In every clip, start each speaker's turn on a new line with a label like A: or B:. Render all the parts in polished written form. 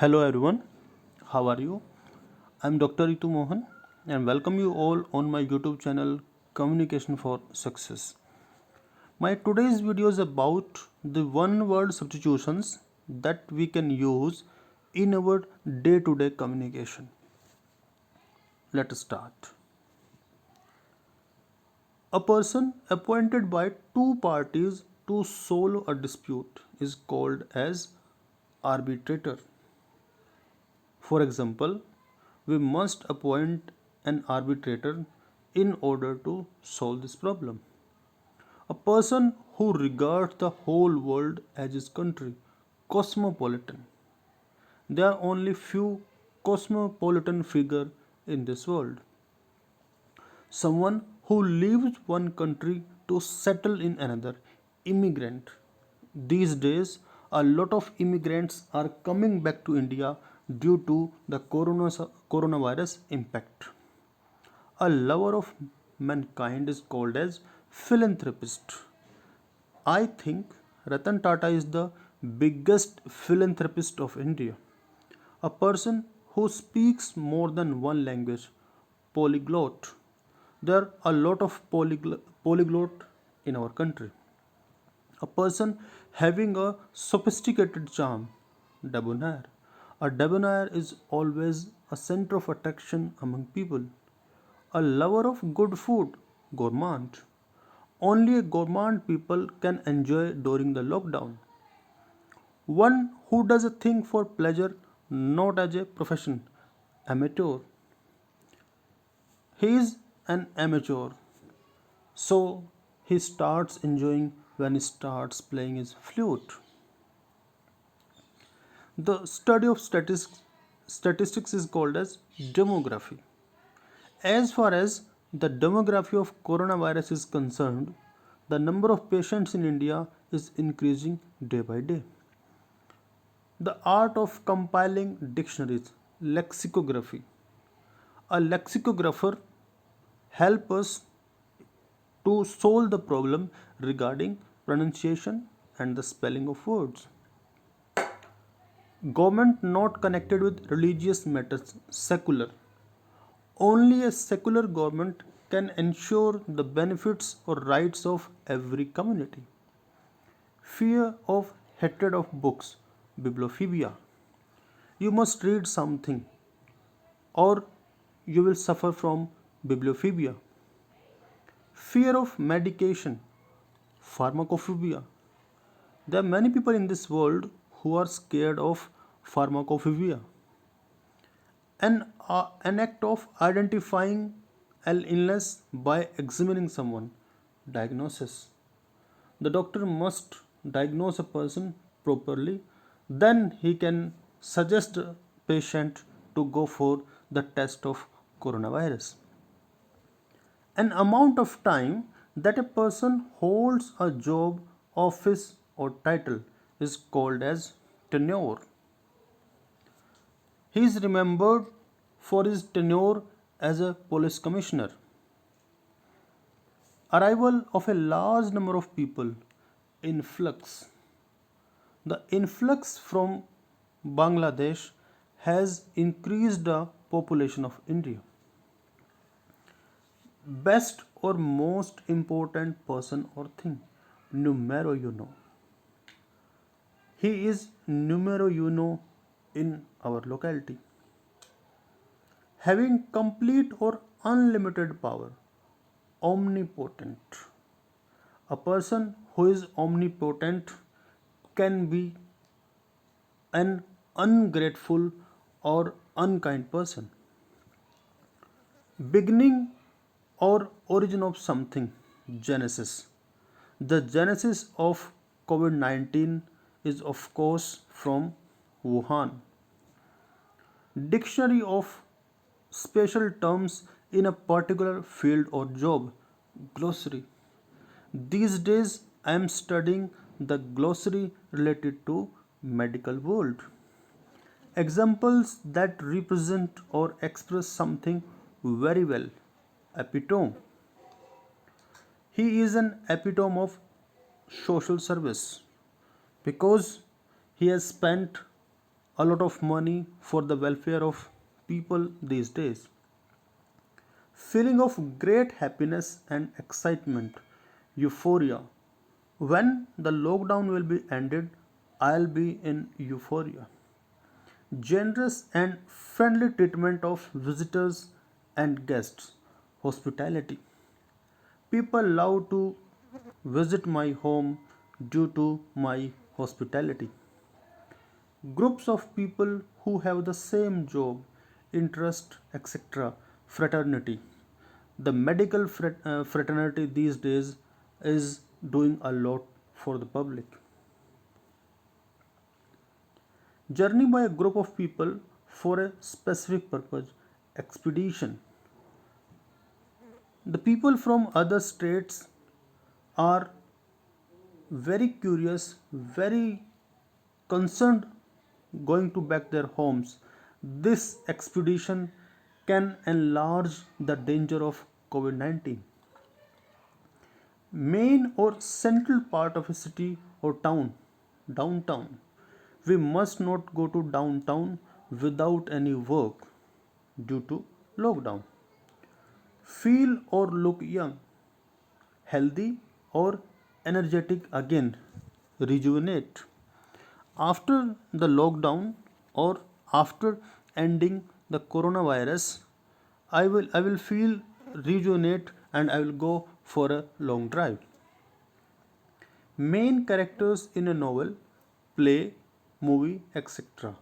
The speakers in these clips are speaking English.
A: Hello everyone, how are you? I'm Dr. Ritu Mohan and welcome you all on my YouTube channel Communication for Success. My today's video is about the one word substitutions that we can use in our day to day communication. Let us start. A person appointed by two parties to solve a dispute is called as arbitrator. For example, we must appoint an arbitrator in order to solve this problem. A person who regards the whole world as his country, cosmopolitan. There are only few cosmopolitan figures in this world. Someone who leaves one country to settle in another, immigrant. These days, a lot of immigrants are coming back to India due to the coronavirus impact. A lover of mankind is called as philanthropist. I think Ratan Tata is the biggest philanthropist of India. A person who speaks more than one language, polyglot. There are a lot of polyglot in our country. A person having a sophisticated charm, debonair. A debonair is always a center of attraction among people. A lover of good food, gourmand. Only a gourmand people can enjoy during the lockdown. One who does a thing for pleasure, not as a profession, amateur. He is an amateur, so he starts enjoying when he starts playing his flute. The study of statistics is called as demography. As far as the demography of coronavirus is concerned, the number of patients in India is increasing day by day. The art of compiling dictionaries, lexicography. A lexicographer help us to solve the problem regarding pronunciation and the spelling of words. Government not connected with religious matters, secular. Only a secular government can ensure the benefits or rights of every community. Fear of hatred of books, bibliophobia. You must read something or you will suffer from bibliophobia. Fear of medication, pharmacophobia. There are many people in this world who are scared of pharmacophobia. An act of identifying an illness by examining someone. Diagnosis. The doctor must diagnose a person properly, then he can suggest a patient to go for the test of coronavirus. An amount of time that a person holds a job, office, or title is called as tenure. He is remembered for his tenure as a police commissioner. Arrival of a large number of people, influx. The influx from Bangladesh has increased the population of India. Best or most important person or thing, numero uno. He is numero uno in our locality. Having complete or unlimited power, omnipotent. A person who is omnipotent can be an ungrateful or unkind person. Beginning or origin of something, genesis. The genesis of COVID 19 is, of course, from Wuhan. Dictionary of special terms in a particular field or job, glossary. These days I am studying the glossary related to medical world. Examples that represent or express something very well. Epitome. He is an epitome of social service because he has spent a lot of money for the welfare of people these days. Feeling of great happiness and excitement, euphoria. When the lockdown will be ended, I'll be in euphoria. Generous and friendly treatment of visitors and guests, hospitality. People love to visit my home due to my hospitality. Groups of people who have the same job, interest, etc. Fraternity. The medical fraternity these days is doing a lot for the public. Journey by a group of people for a specific purpose. Expedition. The people from other states are very curious, very concerned going to back their homes. This expedition can enlarge the danger of COVID 19. Main or central part of a city or town, downtown. We must not go to downtown without any work due to lockdown. Feel or look young, healthy or energetic again, rejuvenate. After the lockdown or after ending the coronavirus, I will feel rejuvenate and I will go for a long drive. Main characters in a novel, play, movie, etc.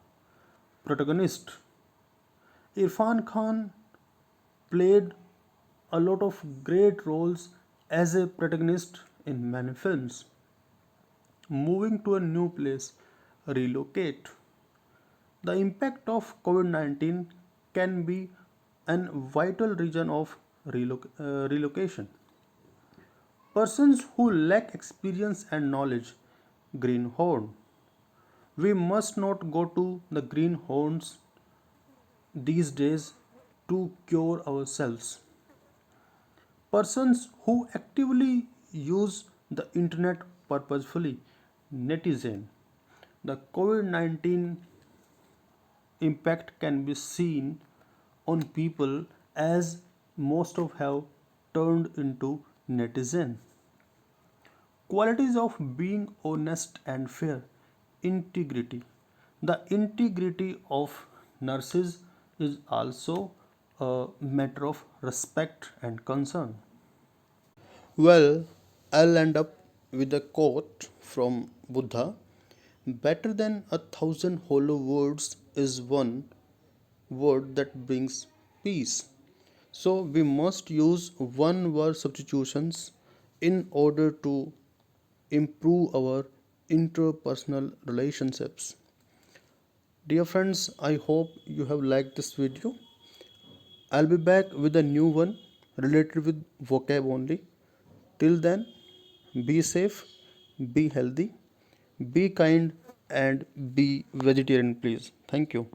A: Protagonist Irfan Khan played a lot of great roles as a protagonist in many films. Moving to a new place, relocate. The impact of COVID 19 can be an vital reason of relocation. Persons who lack experience and knowledge, greenhorn. We must not go to the greenhorns these days to cure ourselves. Persons who actively use the internet purposefully, netizen. The COVID 19 impact can be seen on people as most of have turned into netizen. Qualities of being honest and fair, integrity. The integrity of nurses is also a matter of respect and concern. Well, I'll end up with a quote from Buddha. Better than a thousand hollow words is one word that brings peace. So we must use one word substitutions in order to improve our interpersonal relationships. Dear friends, I hope you have liked this video. I'll be back with a new one related with vocab only. Till then, be safe, be healthy, be kind, and be vegetarian, please. Thank you.